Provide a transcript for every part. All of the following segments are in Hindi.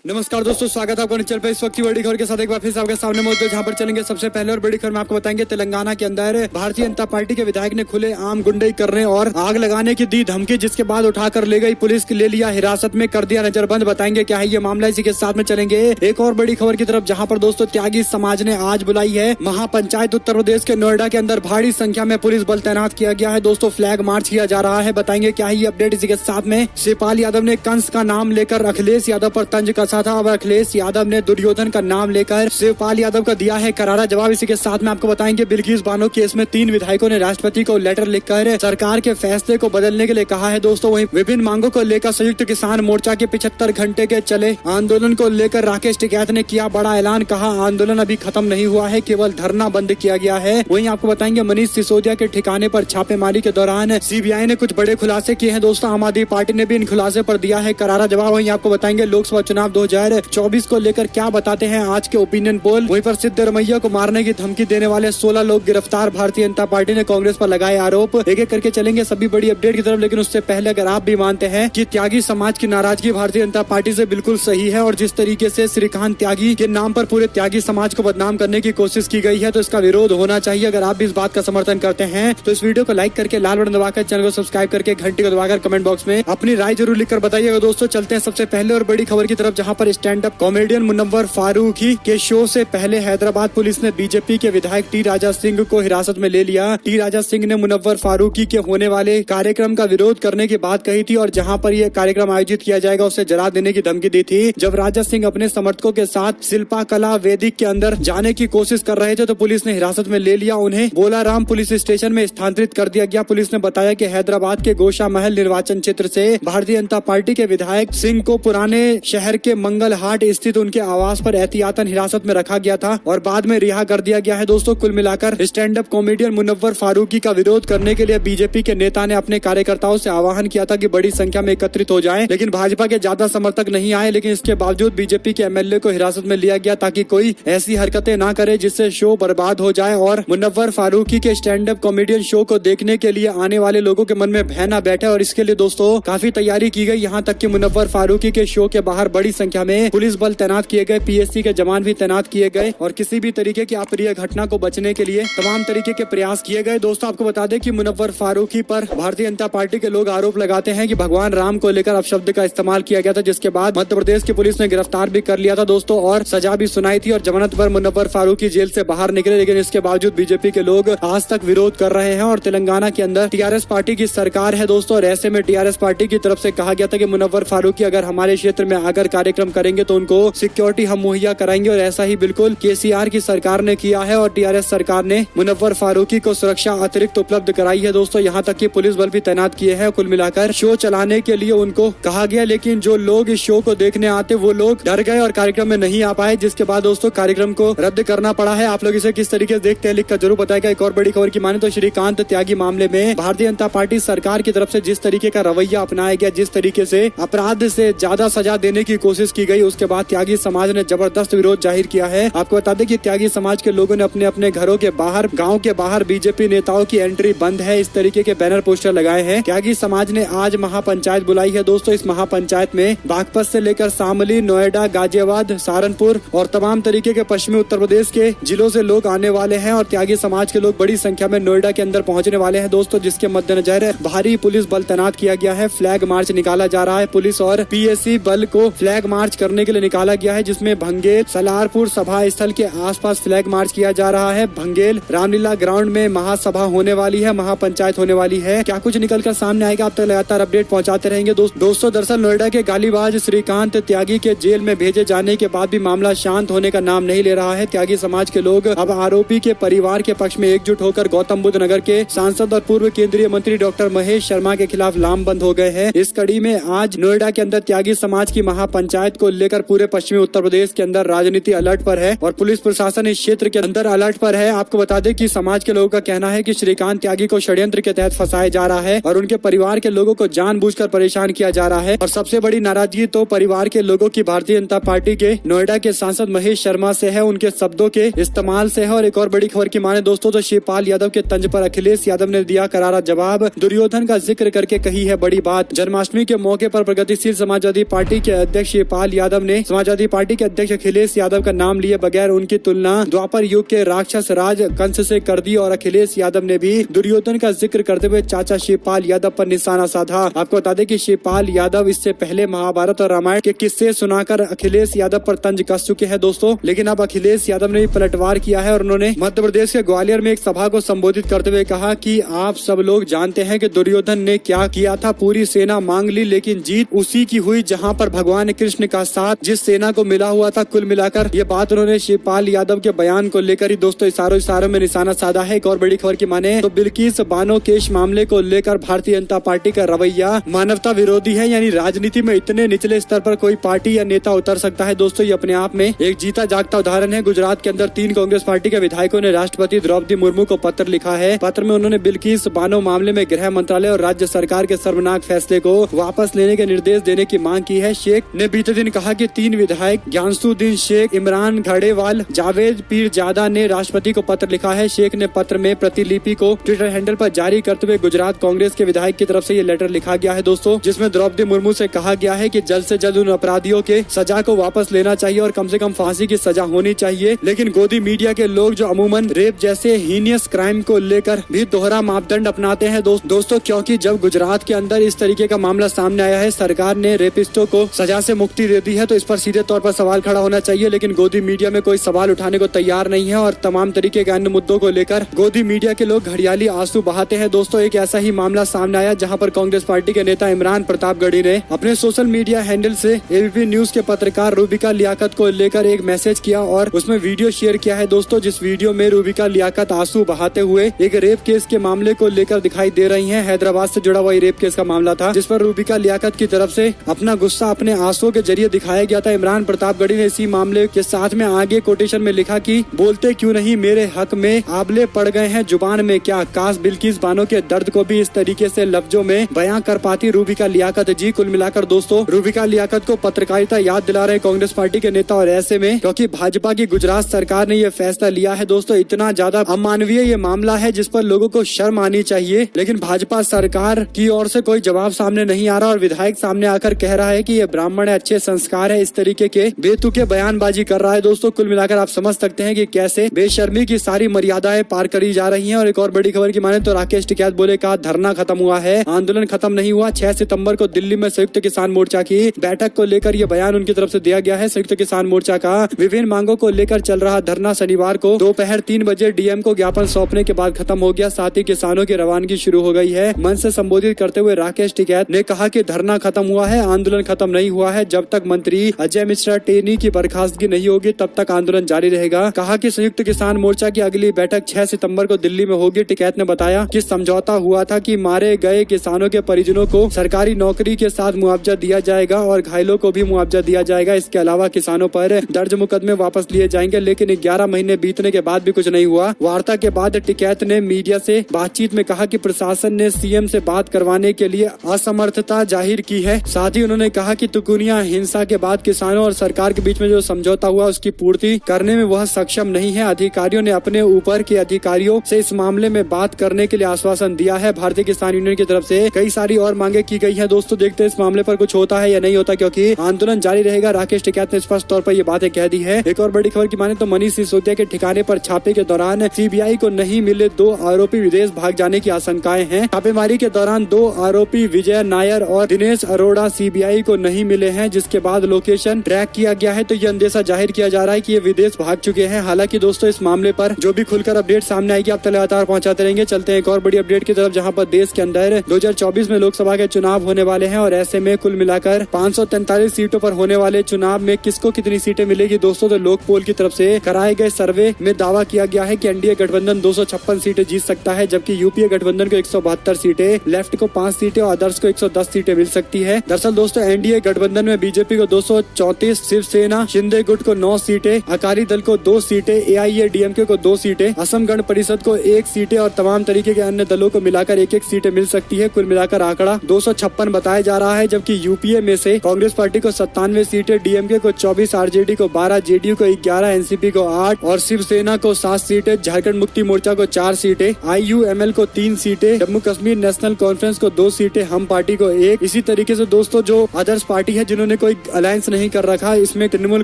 नमस्कार दोस्तों, स्वागत है आपका निचल पे। इस वक्त की बड़ी खबर के साथ एक बार फिर से आपके सामने मौजूद है, जहां पर चलेंगे। सबसे पहले और बड़ी खबर में आपको बताएंगे, तेलंगाना के अंदर भारतीय जनता पार्टी के विधायक ने खुले आम गुंडई करने और आग लगाने की दी धमकी, जिसके बाद उठाकर ले गई पुलिस, ले लिया हिरासत में, कर दिया नजरबंद। बताएंगे क्या है ये मामला, इसी के साथ में चलेंगे एक और बड़ी खबर की तरफ, जहाँ पर दोस्तों त्यागी समाज ने आज बुलाई है महापंचायत। उत्तर प्रदेश के नोएडा के अंदर भारी संख्या में पुलिस बल तैनात किया गया है दोस्तों, फ्लैग मार्च किया जा रहा है। बताएंगे क्या है ये अपडेट, इसी के साथ में शिवपाल यादव ने कंस का नाम लेकर अखिलेश यादव पर तंज कसा था। अब अखिलेश यादव ने दुर्योधन का नाम लेकर शिवपाल यादव का दिया है करारा जवाब। इसी के साथ में आपको बताएंगे बिल्किस बानो केस में 3 विधायकों ने राष्ट्रपति को लेटर लिखकर सरकार के फैसले को बदलने के लिए कहा है दोस्तों। वहीं विभिन्न मांगों को लेकर संयुक्त किसान मोर्चा के 75 घंटे के चले आंदोलन को लेकर राकेश टिकैत ने किया बड़ा ऐलान, कहा आंदोलन अभी खत्म नहीं हुआ है, केवल धरना बंद किया गया है। वहीं आपको बताएंगे मनीष सिसोदिया के ठिकाने पर छापेमारी के दौरान सीबीआई ने कुछ बड़े खुलासे किए हैं दोस्तों। आम आदमी पार्टी ने भी इन खुलासे पर दिया है करारा जवाब। वहीं आपको बताएंगे लोकसभा चुनाव 2024 को लेकर क्या बताते हैं आज के ओपिनियन पोल। वहीं पर सिद्धरमैया को मारने की धमकी देने वाले 16 लोग गिरफ्तार, भारतीय जनता पार्टी ने कांग्रेस पर लगाए आरोप। एक एक करके चलेंगे सभी बड़ी अपडेट की तरफ, लेकिन उससे पहले अगर आप भी मानते हैं कि त्यागी समाज की नाराजगी भारतीय जनता पार्टी से बिल्कुल सही है और जिस तरीके से श्रीकांत त्यागी के नाम पर पूरे त्यागी समाज को बदनाम करने की कोशिश की गई है, तो इसका विरोध होना चाहिए। अगर आप भी इस बात का समर्थन करते हैं तो इस वीडियो को लाइक करके, लाल बटन दबाकर, चैनल को सब्सक्राइब करके, घंटी को दबाकर कमेंट बॉक्स में अपनी राय जरूर लिखकर बताइएगा दोस्तों। चलते हैं सबसे पहले और बड़ी खबर की तरफ, जहाँ पर stand up comedian Munawar Faruqui के शो से पहले हैदराबाद पुलिस ने बीजेपी के विधायक टी राजा सिंह को हिरासत में ले लिया। टी राजा सिंह ने मुनव्वर फारूकी के होने वाले कार्यक्रम का विरोध करने की बात कही थी और जहां पर यह कार्यक्रम आयोजित किया जाएगा उसे जला देने की धमकी दी थी। जब राजा सिंह अपने समर्थकों के साथ शिल्पा कला वेदिक के अंदर जाने की कोशिश कर रहे थे तो पुलिस ने हिरासत में ले लिया। उन्हें बोलाराम पुलिस स्टेशन में स्थानांतरित कर दिया गया। पुलिस ने बताया कि हैदराबाद के गोशा महल निर्वाचन क्षेत्र से भारतीय जनता पार्टी के विधायक सिंह को पुराने शहर के मंगल हाट स्थित उनके आवास पर एहतियातन हिरासत में रखा गया था और बाद में रिहा कर दिया गया है दोस्तों। कुल मिलाकर stand up comedian Munawar Faruqui का विरोध करने के लिए बीजेपी के नेता ने अपने कार्यकर्ताओं से आह्वान किया था कि बड़ी संख्या में एकत्रित हो जाएं, लेकिन भाजपा के ज्यादा समर्थक नहीं आए। लेकिन इसके बावजूद बीजेपी के एमएलए को हिरासत में लिया गया ताकि कोई ऐसी हरकतें ना करे जिससे शो बर्बाद हो जाए और मुनव्वर फारूकी के स्टैंड अप कॉमेडियन शो को देखने के लिए आने वाले लोगों के मन में भय न बैठे। और इसके लिए दोस्तों काफी तैयारी की गई, यहाँ तक कि मुनव्वर फारूकी के शो के बाहर बड़ी संख्या में पुलिस बल तैनात किए गए, पीएससी के जवान भी तैनात किए गए और किसी भी तरीके की अप्रिय घटना को बचने के लिए तमाम तरीके के प्रयास किए गए। दोस्तों आपको बता दें कि मुनव्वर फारूकी पर भारतीय जनता पार्टी के लोग आरोप लगाते हैं कि भगवान राम को लेकर अपशब्द का इस्तेमाल किया गया था, जिसके बाद मध्य प्रदेश की पुलिस ने गिरफ्तार भी कर लिया था दोस्तों और सजा भी सुनाई थी और जमानत पर मुनव्वर फारूकी जेल से बाहर निकले। लेकिन इसके बावजूद बीजेपी के लोग आज तक विरोध कर रहे हैं और तेलंगाना के अंदर टीआरएस पार्टी की सरकार है दोस्तों। और ऐसे में टीआरएस पार्टी की तरफ से कहा गया था कि मुनव्वर फारूकी अगर हमारे क्षेत्र में आकर कार्यक्रम करेंगे तो उनको सिक्योरिटी हम मुहैया कराएंगे और ऐसा ही बिल्कुल केसीआर की सरकार ने किया है और टीआरएस सरकार ने मुनव्वर फारूकी को सुरक्षा अतिरिक्त उपलब्ध कराई है दोस्तों। यहाँ तक कि पुलिस बल भी तैनात किए हैं। कुल मिलाकर शो चलाने के लिए उनको कहा गया, लेकिन जो लोग इस शो को देखने आते वो लोग डर गए और कार्यक्रम में नहीं आ पाए, जिसके बाद दोस्तों कार्यक्रम को रद्द करना पड़ा है। आप लोग इसे किस तरीके से देखते हैं लिखकर जरूर बताएगा। एक और बड़ी खबर की माने तो श्रीकांत त्यागी मामले में भारतीय जनता पार्टी सरकार की तरफ से जिस तरीके का रवैया अपनाया गया, जिस तरीके से अपराध से ज्यादा सजा देने की कोशिश की गई, उसके बाद त्यागी समाज ने जबरदस्त विरोध जाहिर किया है। आपको बता दें कि त्यागी समाज के लोगों ने अपने अपने घरों के बाहर, गांव के बाहर बीजेपी नेताओं की एंट्री बंद है, इस तरीके के बैनर पोस्टर लगाए हैं। त्यागी समाज ने आज महापंचायत बुलाई है दोस्तों। इस महापंचायत में बागपत से लेकर शामली, नोएडा, गाजियाबाद, सहारनपुर और तमाम तरीके के पश्चिमी उत्तर प्रदेश के जिलों से लोग आने वाले हैं और त्यागी समाज के लोग बड़ी संख्या में नोएडा के अंदर पहुंचने वाले हैं दोस्तों, जिसके मद्देनजर भारी पुलिस बल तैनात किया गया है। फ्लैग मार्च निकाला जा रहा है। पुलिस और पीएससी बल को फ्लैग मार्च करने के लिए निकाला गया है, जिसमें भंगेल सलारपुर सभा स्थल के आसपास फ्लैग मार्च किया जा रहा है। भंगेल रामलीला ग्राउंड में महासभा होने वाली है, महापंचायत होने वाली है। क्या कुछ निकलकर सामने आएगा, आप तक लगातार अपडेट पहुंचाते रहेंगे दोस्तों। दरअसल नोएडा के गालीबाज श्रीकांत त्यागी के जेल में भेजे जाने के बाद भी मामला शांत होने का नाम नहीं ले रहा है। त्यागी समाज के लोग अब आरोपी के परिवार के पक्ष में एकजुट होकर गौतम बुद्ध नगर के सांसद और पूर्व केंद्रीय मंत्री डॉक्टर महेश शर्मा के खिलाफ लामबंद हो गए हैं। इस कड़ी में आज नोएडा के अंदर त्यागी समाज की महापंचायत को लेकर पूरे पश्चिमी उत्तर प्रदेश के अंदर राजनीति अलर्ट पर है और पुलिस प्रशासन इस क्षेत्र के अंदर अलर्ट पर है। आपको बता दें कि समाज के लोगों का कहना है कि श्रीकांत त्यागी को षड्यंत्र के तहत फंसाया जा रहा है और उनके परिवार के लोगों को जानबूझकर परेशान किया जा रहा है। और सबसे बड़ी नाराजगी तो परिवार के लोगों की भारतीय जनता पार्टी के नोएडा के सांसद महेश शर्मा से है, उनके शब्दों के इस्तेमाल से है। और एक और बड़ी खबर की माने दोस्तों तो शिवपाल यादव के तंज पर अखिलेश यादव ने दिया करारा जवाब, दुर्योधन का जिक्र करके कही है बड़ी बात। जन्माष्टमी के मौके पर प्रगतिशील समाजवादी पार्टी के अध्यक्ष शिवपाल यादव ने समाजवादी पार्टी के अध्यक्ष अखिलेश यादव का नाम लिए बगैर उनकी तुलना द्वापर युग के राक्षस राज कंस से कर दी और अखिलेश यादव ने भी दुर्योधन का जिक्र करते हुए चाचा शिवपाल यादव पर निशाना साधा। आपको बता दें कि शिवपाल यादव इससे पहले महाभारत और रामायण के किस्से सुनाकर अखिलेश यादव पर तंज कस चुके हैं दोस्तों, लेकिन अब अखिलेश यादव ने भी पलटवार किया है और उन्होंने मध्य प्रदेश के ग्वालियर में एक सभा को संबोधित करते हुए कहा कि आप सब लोग जानते हैं कि दुर्योधन ने क्या किया था। पूरी सेना मांग ली लेकिन जीत उसी की हुई जहां पर भगवान कृष्ण का साथ जिस सेना को मिला हुआ था। कुल मिलाकर ये बात उन्होंने शिवपाल यादव के बयान को लेकर ही दोस्तों इशारों में निशाना साधा है। एक और बड़ी खबर की माने तो बिल्किस बानो केस मामले को लेकर भारतीय जनता पार्टी का रवैया मानवता विरोधी है, यानी राजनीति में इतने निचले स्तर पर कोई पार्टी या नेता उतर सकता है दोस्तों, ये अपने आप में एक जीता जागता उदाहरण है। गुजरात के अंदर 3 कांग्रेस पार्टी के विधायकों ने राष्ट्रपति द्रौपदी मुर्मू को पत्र लिखा है। पत्र में उन्होंने बिल्किस बानो मामले में गृह मंत्रालय और राज्य सरकार के शर्मनाक फैसले को वापस लेने के निर्देश देने की मांग की है। शेख ने बीते दिन कहा कि 3 विधायक ज्ञानसुद्दीन शेख, इमरान घड़ेवाल, जावेद पीरजादा ने राष्ट्रपति को पत्र लिखा है। शेख ने पत्र में प्रतिलिपि को ट्विटर हैंडल पर जारी करते हुए गुजरात कांग्रेस के विधायक की तरफ से ये लेटर लिखा गया है दोस्तों, जिसमें द्रौपदी मुर्मू से कहा गया है कि जल्द से जल्द उन अपराधियों के सजा को वापस लेना चाहिए और कम से कम फांसी की सजा होनी चाहिए। लेकिन गोदी मीडिया के लोग जो अमूमन रेप जैसे हीनियस क्राइम को लेकर भी दोहरा मापदंड अपनाते हैं दोस्तों, क्योंकि जब गुजरात के अंदर इस तरीके का मामला सामने आया है, सरकार ने रेपिस्टों को सजा से मुक्ति दे दी है, तो इस पर सीधे तौर पर सवाल खड़ा होना चाहिए। लेकिन गोदी मीडिया में कोई सवाल उठाने को तैयार नहीं है और तमाम तरीके के अन्य मुद्दों को लेकर गोदी मीडिया के लोग घड़ियाली आंसू बहाते हैं दोस्तों। एक ऐसा ही मामला सामने आया जहां पर कांग्रेस पार्टी के नेता इमरान प्रतापगढ़ी ने अपने सोशल मीडिया हैंडल से एबीपी न्यूज के पत्रकार रूबिका लियाकत को लेकर एक मैसेज किया और उसमें वीडियो शेयर किया है दोस्तों, जिस वीडियो में रूबिका लियाकत आंसू बहाते हुए एक रेप केस के मामले को लेकर दिखाई दे रही हैं। हैदराबाद से जुड़ा हुआ रेप केस का मामला था जिस पर रूबिका लियाकत की तरफ से अपना गुस्सा अपने आंसुओं के जरिए दिखाया गया था। इमरान प्रतापगढ़ी ने इसी मामले के साथ में आगे कोटेशन में लिखा कि बोलते क्यों नहीं, मेरे हक में आबले पड़ गए हैं जुबान में क्या, काश बिल्किस बानो के दर्द को भी इस तरीके से लफ्जों में बयां कर पाती रूबिका लियाकत जी। कुल मिलाकर दोस्तों रूबिका लियाकत को पत्रकारिता याद दिला रहे कांग्रेस पार्टी के नेता, और ऐसे में क्योंकि भाजपा की गुजरात सरकार ने ये फैसला लिया है दोस्तों, इतना ज्यादा अमानवीय ये मामला है जिस पर लोगों को शर्म आनी चाहिए, लेकिन भाजपा सरकार की ओर से कोई जवाब सामने नहीं आ रहा और विधायक सामने आकर कह रहा है कि ये ब्राह्मण है, अच्छे संस्कार है, इस तरीके के बेतुके बयानबाजी कर रहा है दोस्तों। कुल मिलाकर आप समझ सकते हैं कि कैसे बेशर्मी की सारी मर्यादाएं पार करी जा रही हैं। और एक और बड़ी खबर की माने तो राकेश टिकैत बोले का धरना खत्म हुआ है, आंदोलन खत्म नहीं हुआ। 6 सितंबर को दिल्ली में संयुक्त किसान मोर्चा की बैठक को लेकर ये बयान उनकी तरफ से दिया गया है। संयुक्त किसान मोर्चा का विभिन्न मांगों को लेकर चल रहा धरना शनिवार को दोपहर 3 बजे डीएम को ज्ञापन सौंपने के बाद खत्म हो गया, साथ ही किसानों की रवानगी शुरू हो गई है। मंच से संबोधित करते हुए राकेश टिकैत ने कहा कि धरना खत्म हुआ है, आंदोलन खत्म नहीं हुआ है। जब तक मंत्री अजय मिश्रा टेनी की बर्खास्तगी नहीं होगी तब तक आंदोलन जारी रहेगा। कहा कि संयुक्त किसान मोर्चा की अगली बैठक 6 सितंबर को दिल्ली में होगी। टिकैत ने बताया कि समझौता हुआ था कि मारे गए किसानों के परिजनों को सरकारी नौकरी के साथ मुआवजा दिया जाएगा और घायलों को भी मुआवजा दिया जाएगा। इसके अलावा किसानों पर दर्ज मुकदमे वापस लिए जाएंगे, लेकिन 11 महीने बीतने के बाद भी कुछ नहीं हुआ। वार्ता के बाद टिकैत ने मीडिया से बातचीत में कहा कि प्रशासन ने सीएम से बात करवाने के लिए असमर्थता जाहिर की है। साथ ही उन्होंने कहा कि तुकुनिया हिंसा के बाद किसानों और सरकार के बीच में जो समझौता हुआ उसकी पूर्ति करने में वह सक्षम नहीं है। अधिकारियों ने अपने ऊपर के अधिकारियों से इस मामले में बात करने के लिए आश्वासन दिया है। भारतीय किसान यूनियन की तरफ से कई सारी और मांगे की गई है दोस्तों, देखते हैं इस मामले पर कुछ होता है या नहीं होता, क्योंकि आंदोलन जारी रहेगा। राकेश टिकैत ने स्पष्ट तौर पर ये बातें कह दी है। एक और बड़ी खबर की माने तो मनीष सिसोदिया के ठिकाने पर छापे के दौरान सीबीआई को नहीं मिले 2 आरोपी विदेश भाग जाने की आशंकाएं हैं। छापेमारी के दौरान 2 आरोपी विजय नायर और दिनेश अरोड़ा सीबीआई को नहीं मिले हैं, जिसके बाद लोकेशन ट्रैक किया गया है, तो ये अंदेशा जाहिर किया जा रहा है कि ये विदेश भाग चुके हैं। हालांकि दोस्तों इस मामले पर जो भी खुलकर अपडेट सामने आएगी आप लगातार पहुंचाते रहेंगे। चलते हैं एक और बड़ी अपडेट की तरफ, जहां पर देश के अंदर 2024 में लोकसभा के चुनाव होने वाले हैं और ऐसे में कुल मिलाकर 543 सीटों पर होने वाले चुनाव में किसको कितनी सीटें मिलेगी दोस्तों, तो लोक पोल की तरफ से कराए गए सर्वे में दावा किया गया है कि एनडीए गठबंधन 256 सीटें जीत सकता है, जबकि यूपीए गठबंधन को 172 सीटें, लेफ्ट को 5 सीटें और अदर्स को 110 सीटें मिल सकती है। दरअसल दोस्तों एनडीए गठबंधन में बीजेपी को 234, शिवसेना शिंदे गुट को 9 सीटें, अकाली दल को 2 सीटें, एआईएडीएमके को 2 सीटें, असम गण परिषद को 1 सीटें और तमाम तरीके के अन्य दलों को मिलाकर 1-1 सीटें मिल सकती है। कुल मिलाकर आंकड़ा 256 बताया जा रहा है, जबकि यूपीए में से कांग्रेस पार्टी को 97 सीटें, डीएमके को 24, आरजेडी को 12, जेडीयू को 11, एनसीपी को 8 और शिवसेना को 7 सीटें, झारखंड मुक्ति मोर्चा को 4 सीटें, आईयूएमएल को 3 सीटें, जम्मू कश्मीर नेशनल कॉन्फ्रेंस को 2 सीटें, हम पार्टी को 1। इसी तरीके से दोस्तों जो अदर्स पार्टी है जिन्होंने कोई अलायंस नहीं कर रखा। इसमें तृणमूल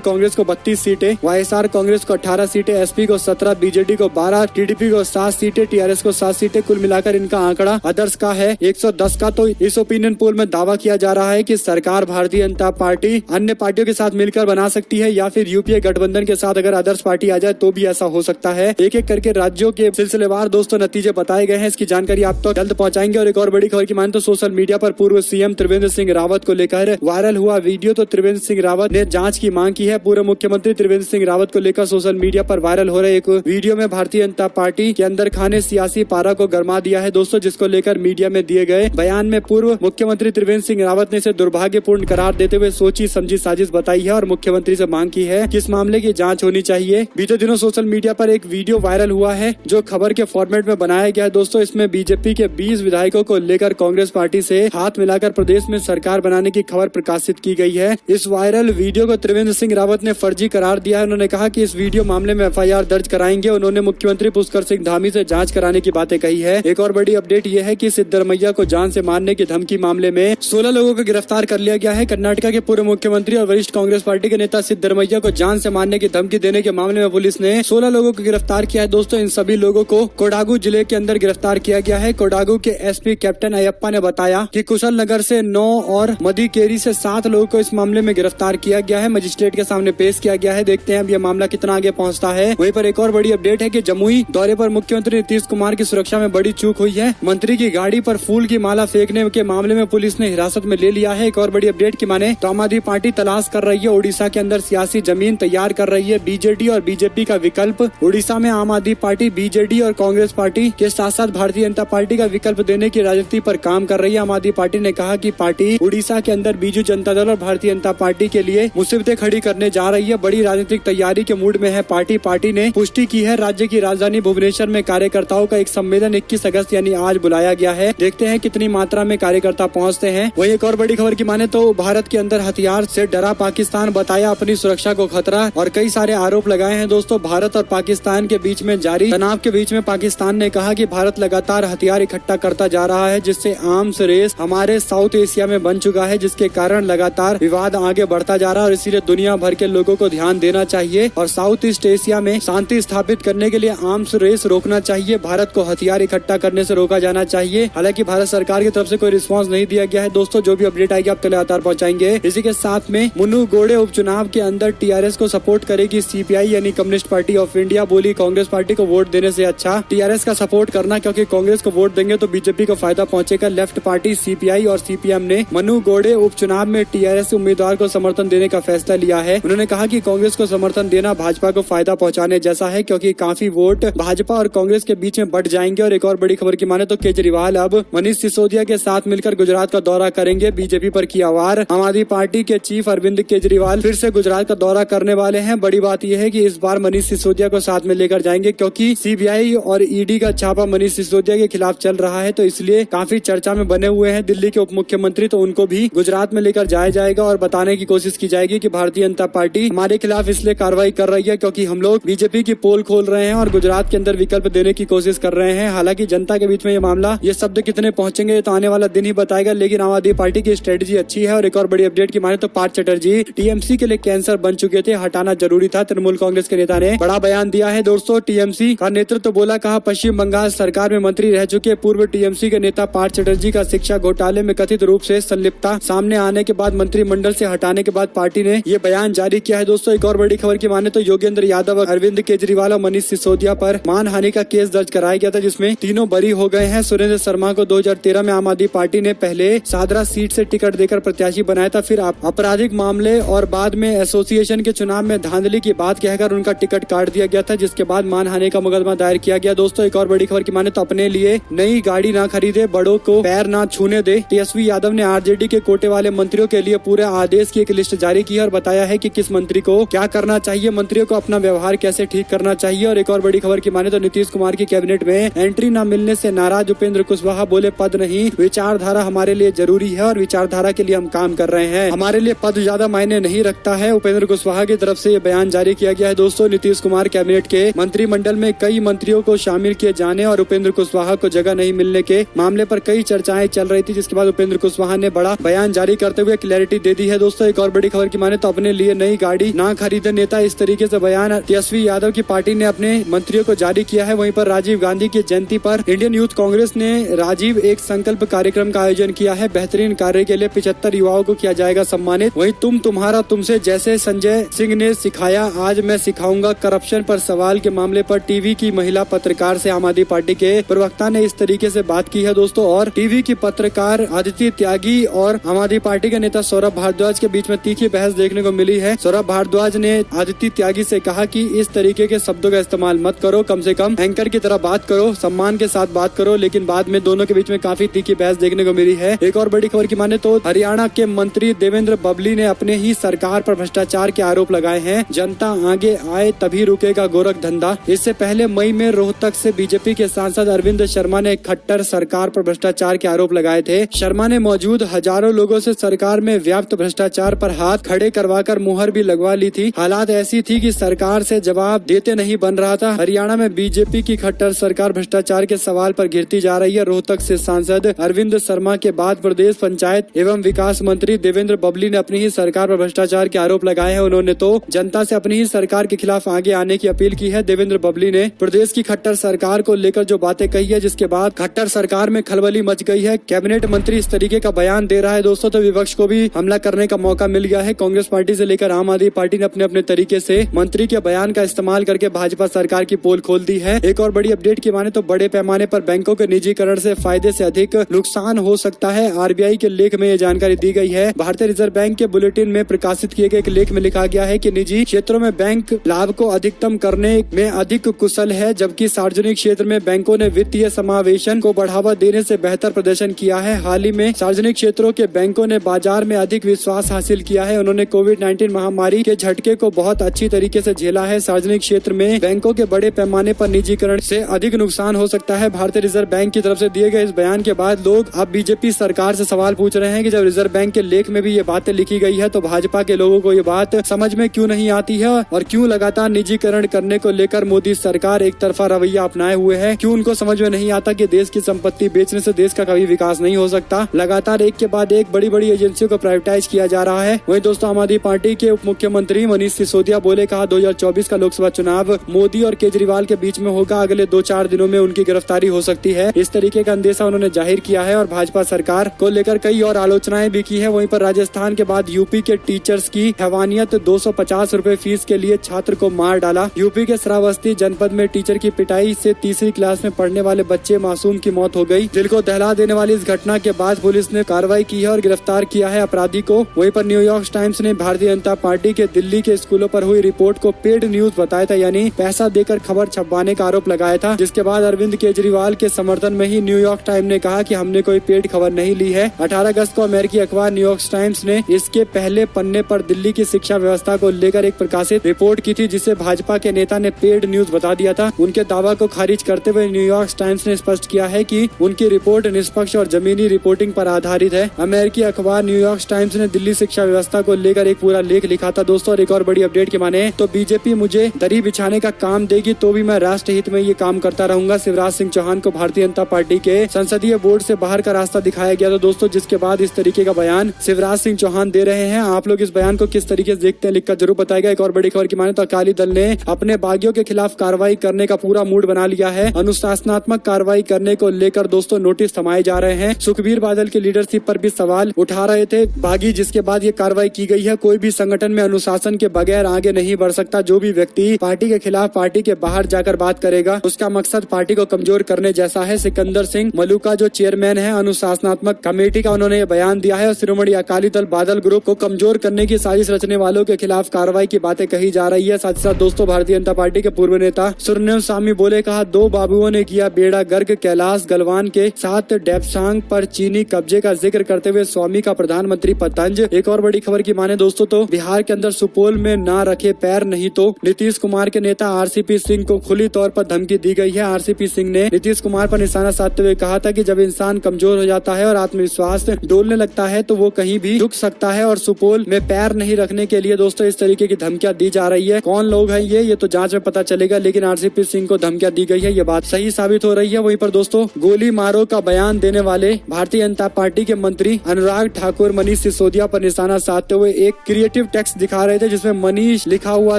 कांग्रेस को 32 सीटें, वाईएसआर कांग्रेस को 18 सीटें, एसपी को 17, बीजेडी को 12, टीडीपी को 7 सीटें, टीआरएस को 7 सीटें, कुल मिलाकर इनका आंकड़ा अदर्स का है 110 का। तो इस ओपिनियन पोल में दावा किया जा रहा है कि सरकार भारतीय जनता पार्टी अन्य पार्टियों के साथ मिलकर बना सकती है या फिर यूपीए गठबंधन के साथ अगर अदर्स पार्टी आ जाए तो भी ऐसा हो सकता है। एक एक करके राज्यों के सिलसिलेवार दोस्तों नतीजे बताए गए हैं, इसकी जानकारी आप तक जल्द पहुंचाएंगे। और एक और बड़ी खबर की माने तो सोशल मीडिया पर पूर्व सीएम त्रिवेंद्र सिंह रावत को लेकर वायरल हुआ वीडियो। तो त्रिवेंद्र सिंह रावत ने जांच की मांग की है। पूर्व मुख्यमंत्री त्रिवेंद्र सिंह रावत को लेकर सोशल मीडिया पर वायरल हो रहे एक वीडियो में भारतीय जनता पार्टी के अंदर खाने सियासी पारा को गरमा दिया है दोस्तों, जिसको लेकर मीडिया में दिए गए बयान में पूर्व मुख्यमंत्री त्रिवेंद्र सिंह रावत ने इसे दुर्भाग्यपूर्ण करार देते हुए सोची समझी साजिश बताई है और मुख्यमंत्री से मांग की है कि इस मामले की जांच होनी चाहिए। बीते दिनों सोशल मीडिया पर एक वीडियो वायरल हुआ है जो खबर के फॉर्मेट में बनाया गया है दोस्तों। इसमें बीजेपी के 20 विधायकों को लेकर कांग्रेस पार्टी से हाथ मिलाकर प्रदेश में सरकार बनाने की खबर प्रकाशित की गई है। इस वायरल वीडियो को त्रिवेंद्र सिंह रावत ने फर्जी करार दिया है। उन्होंने कहा कि इस वीडियो मामले में एफआईआर दर्ज कराएंगे। उन्होंने मुख्यमंत्री पुष्कर सिंह धामी से जांच कराने की बातें कही है। एक और बड़ी अपडेट ये है कि सिद्धरमैया को जान से मारने की धमकी मामले में 16 लोगों को गिरफ्तार कर लिया गया है। कर्नाटका के पूर्व मुख्यमंत्री और वरिष्ठ कांग्रेस पार्टी के नेता सिद्धरमैया को जान से मारने की धमकी देने के मामले में पुलिस ने 16 लोगों को गिरफ्तार किया है दोस्तों। इन सभी लोगों को कोडागू जिले के अंदर गिरफ्तार किया गया है। कोडागू के एसपी कैप्टन अयप्पा ने बताया कि कुशल नगर से 9 और मधुकेरी से 7 लोगों को इस मामले में गिरफ्तार किया गया है, मजिस्ट्रेट के सामने पेश किया गया है। देखते हैं अब यह मामला कितना आगे पहुंचता है। वहीं पर एक और बड़ी अपडेट है कि जमुई दौरे पर मुख्यमंत्री नीतीश कुमार की सुरक्षा में बड़ी चूक हुई है। मंत्री की गाड़ी पर फूल की माला फेंकने के मामले में पुलिस ने हिरासत में ले लिया है। एक और बड़ी अपडेट की माने तो आम आदमी पार्टी तलाश कर रही है उड़ीसा के अंदर सियासी जमीन तैयार कर रही है बीजेडी और बीजेपी का विकल्प। उड़ीसा में आम आदमी पार्टी बीजेडी और कांग्रेस पार्टी के साथ साथ भारतीय जनता पार्टी का विकल्प देने की राजनीति पर काम कर रही है। आम आदमी पार्टी ने कहा कि पार्टी उड़ीसा के अंदर बीजू जनता दल और भारतीय जनता पार्टी के लिए मुसीबतें खड़ी करने जा रही है। बड़ी राजनीतिक तैयारी के मूड में है पार्टी ने पुष्टि की है। राज्य की राजधानी भुवनेश्वर में कार्यकर्ताओं का एक सम्मेलन 21 अगस्त यानी आज बुलाया गया है। देखते हैं कितनी मात्रा में कार्यकर्ता पहुंचते हैं। वही एक और बड़ी खबर की माने तो भारत के अंदर हथियार से डरा पाकिस्तान, बताया अपनी सुरक्षा को खतरा और कई सारे आरोप लगाए हैं दोस्तों। भारत और पाकिस्तान के बीच में जारी तनाव के बीच में पाकिस्तान ने कहा कि भारत लगातार हथियार इकट्ठा करता जा रहा है, जिससे आर्म्स रेस हमारे साउथ एशिया में बन चुका है, जिसके कारण लगातार विवाद आगे बढ़ता जा रहा है और इसीलिए दुनिया भर के लोगों को ध्यान देना चाहिए और साउथ ईस्ट एशिया में शांति स्थापित करने के लिए आर्म्स रेस रोकना चाहिए। भारत को हथियार इकट्ठा करने से रोका जाना चाहिए। हालांकि भारत सरकार की तरफ से कोई रिस्पांस नहीं दिया गया है दोस्तों। जो भी अपडेट आएगी आप लगातार पहुंचाएंगे। इसी के साथ में मुनुगोडे उपचुनाव के अंदर टीआरएस को सपोर्ट करेगी सीपीआई यानी कम्युनिस्ट पार्टी ऑफ इंडिया। बोली कांग्रेस पार्टी को वोट देने से अच्छा टीआरएस का सपोर्ट करना, क्योंकि कांग्रेस को वोट देंगे तो बीजेपी को फायदा पहुंचेगा। लेफ्ट पार्टी सीपीआई और सीपीएम ने मुनुगोडे उपचुनाव में टीआरएस उम्मीदवार को समर्थन देने का फैसला लिया है। उन्होंने कहा कि कांग्रेस को समर्थन देना भाजपा को फायदा पहुंचाने जैसा है, क्योंकि काफी वोट भाजपा और कांग्रेस के बीच में बढ़ जाएंगे। और एक और बड़ी खबर की माने तो केजरीवाल अब मनीष सिसोदिया के साथ मिलकर गुजरात का दौरा करेंगे। बीजेपी पर किया वार। आम आदमी पार्टी के चीफ अरविंद केजरीवाल फिर से गुजरात का दौरा करने वाले हैं। बड़ी बात यह है कि इस बार मनीष सिसोदिया को साथ में लेकर जाएंगे, क्योंकि सीबीआई और ईडी का छापा मनीष सिसोदिया के खिलाफ चल रहा है, तो इसलिए काफी चर्चा में बने हुए हैं दिल्ली के उप मुख्यमंत्री। तो उनको भी गुजरात में लेकर जाया जाएगा और बताने की कोशिश की जाएगी कि भारतीय जनता पार्टी हमारे खिलाफ इसलिए कार्रवाई कर रही है क्योंकि हम लोग बीजेपी की पोल खोल रहे हैं और गुजरात के अंदर विकल्प देने की कोशिश कर रहे हैं। हालांकि जनता के बीच में ये मामला, ये शब्द कितने पहुंचेंगे तो आने वाला दिन ही बताएगा, लेकिन आम आदमी पार्टी की स्ट्रेटेजी अच्छी है। और एक और बड़ी अपडेट की माने तो पार्थ चटर्जी टीएमसी के लिए कैंसर बन चुके थे, हटाना जरूरी था। तृणमूल कांग्रेस के नेता ने बड़ा बयान दिया है दोस्तों। टीएमसी का नेतृत्व बोला, कहा पश्चिम बंगाल सरकार में मंत्री रह चुके पूर्व टीएमसी के नेता पार्थ चटर्जी का शिक्षा घोटाले में कथित रूप से संलिप्तता सामने आने के बाद मंत्रिमंडल से हटाने के बाद पार्टी ने ये बयान जारी किया है दोस्तों। एक और बड़ी खबर की माने तो योगेंद्र यादव, अरविंद केजरीवाल और मनीष सिसोदिया पर मानहानि का केस दर्ज कराया गया था, जिसमें तीनों बरी हो गए हैं। सुरेंद्र शर्मा को 2013 में आम आदमी पार्टी ने पहले सादरा सीट से टिकट देकर प्रत्याशी बनाया था, फिर आपराधिक मामले और बाद में एसोसिएशन के चुनाव में धांधली की बात कहकर उनका टिकट काट दिया गया था, जिसके बाद मानहानि का मुकदमा दायर किया गया दोस्तों। एक और बड़ी खबर की माने तो अपने लिए नई गाड़ी ना खरीदे, बड़ों को पैर ना छूने दे। तेजस्वी यादव ने आरजेडी के कोटे वाले मंत्रियों के लिए पूरे आदेश की एक लिस्ट जारी की और बताया है कि किस मंत्री को क्या करना चाहिए, मंत्रियों को अपना व्यवहार कैसे ठीक करना चाहिए। और एक और बड़ी खबर की माने तो नीतीश कुमार की कैबिनेट में एंट्री न मिलने से नाराज उपेंद्र कुशवाहा बोले, पद नहीं विचारधारा हमारे लिए जरूरी है और विचारधारा के लिए हम काम कर रहे हैं, हमारे लिए पद ज्यादा मायने नहीं रखता है। उपेंद्र कुशवाहा की तरफ से ये बयान जारी किया गया है दोस्तों। नीतीश कुमार कैबिनेट के मंत्रिमंडल में कई मंत्रियों को शामिल किए जाने और उपेंद्र कुशवाहा को जगह नहीं मिलने के मामले पर कई चर्चाएं चल रही थी, जिसके बाद उपेंद्र कुशवाहा ने बड़ा बयान जारी करते हुए क्लैरिटी दे दी है। दोस्तों एक और बड़ी खबर की माने तो अपने लिए नई गाड़ी ना खरीदे नेता, इस तरीके से बयान तेजस्वी यादव की पार्टी ने अपने मंत्रियों को जारी किया है। वहीं पर राजीव गांधी की जयंती पर इंडियन यूथ कांग्रेस ने राजीव एक संकल्प कार्यक्रम का आयोजन किया है। बेहतरीन कार्य के लिए 75 युवाओं को किया जाएगा सम्मानित। वहीं तुम तुम्हारा तुमसे जैसे संजय सिंह ने सिखाया आज मैं सिखाऊंगा, करप्शन पर सवाल के मामले पर टीवी की महिला पत्रकार से आम आदमी पार्टी के प्रवक्ता ने इस तरीके से बात की है दोस्तों। और टीवी की पत्रकार अदिति त्यागी और आम आदमी पार्टी के नेता सौरभ भारद्वाज के बीच में तीखी बहस देखने को मिली है। सौरभ भारद्वाज ने अदिति त्यागी से कहा कि इस तरीके के शब्दों का इस्तेमाल मत करो, कम से कम एंकर की तरह बात करो, सम्मान के साथ बात करो। लेकिन बाद में दोनों के बीच में काफी तीखी बहस देखने को मिली है। एक और बड़ी खबर की माने तो हरियाणा के मंत्री देवेंद्र बबली ने अपने ही सरकार पर भ्रष्टाचार के आरोप लगाए हैं। जनता आगे आए तभी रुकेगा गोरख धंधा। इससे पहले मई में रोहतक से बीजेपी के सांसद अरविंद शर्मा ने खट्टर सरकार पर भ्रष्टाचार के आरोप लगाए थे। शर्मा ने मौजूद हजारों लोगों से सरकार में व्याप्त भ्रष्टाचार पर हाथ खड़े करवाकर मुहर भी लगवा ली थी। हालात ऐसी थी कि सरकार से जवाब देते नहीं बन रहा था। हरियाणा में बीजेपी की खट्टर सरकार भ्रष्टाचार के सवाल पर घिरती जा रही है। रोहतक से सांसद अरविंद शर्मा के बाद प्रदेश पंचायत एवं विकास मंत्री देवेंद्र बबली ने अपनी ही सरकार पर भ्रष्टाचार के आरोप लगाए हैं। उन्होंने तो जनता से अपनी ही सरकार के खिलाफ आगे आने की अपील की है। देवेंद्र बबली ने प्रदेश की खट्टर सरकार को लेकर जो बातें कही है, जिसके बाद खट्टर सरकार में खलबली मच गई है। कैबिनेट मंत्री इस तरीके का बयान दे रहा है दोस्तों, तो विपक्ष को भी हमला करने का मौका मिल गया है। कांग्रेस पार्टी से लेकर आम आदमी पार्टी ने अपने अपने तरीके से मंत्री के बयान का इस्तेमाल करके भाजपा सरकार की पोल खोल दी है। एक और बड़ी अपडेट की माने तो बड़े पैमाने पर बैंकों के निजीकरण से फायदे से अधिक नुकसान हो सकता है। आरबीआई के लेख में ये जानकारी दी गई है। भारतीय रिजर्व बैंक के बुलेटिन में प्रकाशित किए गए एक लेख में लिखा गया है कि निजी क्षेत्रों में बैंक लाभ को अधिकतम करने में अधिक कुशल है, जबकि सार्वजनिक क्षेत्र में बैंकों ने वित्तीय समावेशन को बढ़ावा देने से बेहतर प्रदर्शन किया है। हाल ही में सार्वजनिक क्षेत्रों के बैंकों ने बाजार में अधिक विश्वास हासिल किया है। उन्होंने कोविड-19 महामारी के झटके को बहुत अच्छी तरीके से झेला है। सार्वजनिक क्षेत्र में बैंकों के बड़े पैमाने पर निजीकरण से अधिक नुकसान हो सकता है। भारतीय रिजर्व बैंक की तरफ से दिए गए इस बयान के बाद लोग अब बीजेपी सरकार से सवाल पूछ रहे हैं कि जब रिजर्व बैंक के लेख में भी ये बातें लिखी गई है तो भाजपा के लोगों को ये बात समझ में क्यों नहीं आती है और क्यों लगातार निजीकरण करने को लेकर मोदी सरकार एक तरफा रवैया अपनाए हुए है। क्यों उनको समझ में नहीं आता कि देश की संपत्ति बेचने से देश का कभी विकास नहीं हो सकता। लगातार एक के बाद एक बड़ी बड़ी एजेंसियों को प्राइवेटाइज किया जा रहा है। वहीं दोस्तों आम आदमी पार्टी के उप मुख्यमंत्री मनीष सिसोदिया बोले, कहा 2024 का लोकसभा चुनाव मोदी और केजरीवाल के बीच में होगा। अगले 2-4 दिनों में उनकी गिरफ्तारी हो सकती है। इस तरीके का अंदेशा उन्होंने जाहिर किया है और भाजपा सरकार को लेकर कई और आलोचनाएं भी की है। वहीं पर राजस्थान के बाद यूपी के टीचर्स की हैवानियत, 250 रुपए फीस के लिए छात्र को मार डाला। यूपी के श्रावस्ती जनपद में टीचर की पिटाई से तीसरी क्लास में पढ़ने वाले बच्चे मासूम की मौत हो गई। दिल को दहला देने वाली इस घटना के बाद पुलिस ने कार्रवाई की है और गिरफ्तार किया है अपराधी को। वहीं पर न्यूयॉर्क टाइम्स ने भारतीय जनता पार्टी के दिल्ली के स्कूलों पर हुई रिपोर्ट को पेड न्यूज बताया था, यानी पैसा देकर खबर छपवाने का आरोप लगाया था। जिसके बाद अरविंद केजरीवाल के समर्थन में ही न्यूयॉर्क टाइम्स ने कहा कि हमने कोई पेड खबर नहीं ली है। 18 अगस्त को अमेरिकी अखबार न्यूयॉर्क टाइम्स ने इसके पहले पन्ने पर दिल्ली की शिक्षा व्यवस्था को लेकर एक प्रकाशित रिपोर्ट की थी, जिसे भाजपा के नेता ने पेड न्यूज बता दिया था। उनके दावा को खारिज करते हुए न्यूयॉर्क टाइम्स ने स्पष्ट किया है कि उनकी रिपोर्ट निष्पक्ष और जमीनी रिपोर्टिंग पर आधारित है। अमेरिकी अखबार न्यूयॉर्क टाइम्स ने दिल्ली शिक्षा व्यवस्था को लेकर एक पूरा लेख लिखा था दोस्तों। और एक और बड़ी अपडेट की माने तो बीजेपी मुझे दरी बिछाने का काम देगी तो भी मैं राष्ट्र हित में ये काम करता रहूंगा। शिवराज सिंह चौहान को भारतीय जनता पार्टी के संसदीय बोर्ड से बाहर का रास्ता दिखाया गया था दोस्तों, जिसके बाद इस तरीके का बयान शिवराज सिंह चौहान दे रहे हैं। आप लोग इस बयान को किस तरीके से देखते हैं लिखकर जरूर बताएगा। एक और बड़ी खबर की माने तो अकाली दल ने अपने बागियों के खिलाफ कार्रवाई करने का पूरा मूड बना लिया है। अनुशासनात्मक कार्रवाई करने को लेकर दोस्तों नोटिस थमाए जा रहे हैं। सुखबीर बादल की लीडरशिप पर भी सवाल उठा रहे थे बागी, जिसके बाद ये कार्रवाई की गई है। कोई भी संगठन में अनुशासन के बगैर आगे नहीं बढ़ सकता। जो भी व्यक्ति पार्टी के खिलाफ पार्टी के बाहर जाकर बात करेगा उसका मकसद पार्टी को कमजोर करने जैसा है। सिकंदर सिंह मलूका जो चेयरमैन है अनुशासनात्मक कमेटी का, उन्होंने ये बयान दिया है और शिरोमणि अकाली दल बादल ग्रुप को कमजोर करने की साजिश रचने वालों के खिलाफ कार्रवाई की बातें कही जा रही है। साथ ही साथ दोस्तों भारतीय जनता पार्टी के पूर्व नेता सुरनेम स्वामी बोले, कहा 2 बाबुओं ने किया बेड़ा गर्क। कैलाश गलवान के साथ डेप्सांग पर चीनी कब्जे का जिक्र करते हुए स्वामी का प्रधानमंत्री पर तंज। एक और बड़ी खबर की माने दोस्तों तो बिहार के अंदर सुपौल में ना रखे पैर नहीं तो नीतीश कुमार के नेता आरसीपी सिंह को खुली तौर पर धमकी दी गई है। आरसीपी सिंह ने नीतीश कुमार पर निशाना साधते हुए कहा था कि जब इंसान कमजोर हो जाता है और आत्मविश्वास डोलने लगता है तो वो कहीं भी झुक सकता है और सुपौल में पैर नहीं रखने के लिए दोस्तों इस तरीके की धमकियां दी जा रही है। कौन लोग हैं ये तो जांच में पता चलेगा, लेकिन आरसीपी सिंह को धमकियां दी गई है, ये बात सही साबित हो रही है। वहीं पर दोस्तों गोली मारो का बयान देने वाले भारतीय जनता पार्टी के मंत्री अनुराग ठाकुर मनीष सिसोदिया पर निशाना साधते हुए एक क्रिएटिव टेक्स्ट दिखा रहे थे जिसमें मनीष लिखा हुआ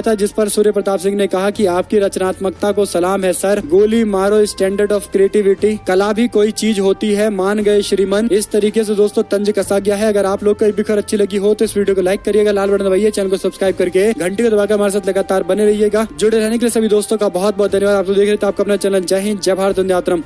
था, जिस पर सूर्य प्रताप सिंह ने कहा कि आपकी रचनात्मकता को सलाम है सर, गोली मारो स्टैंडर्ड ऑफ क्रिएटिविटी, कला भी कोई चीज होती है, मान गए श्रीमन। इस तरीके से दोस्तों तंज कसा गया है। अगर आप लोग को ये भी खबर अच्छी लगी हो तो इस वीडियो को लाइक करिएगा, लाल बटन दबाइए, चैनल को सब्सक्राइब करके घंटी को दबाकर हमारे साथ लगातार बने रहिएगा। जुड़े रहने के लिए सभी दोस्तों का बहुत बहुत धन्यवाद। आप लोग देख रहे थे आपका अपना चैनल जय हिंद, जय भारत, वंदे मातरम।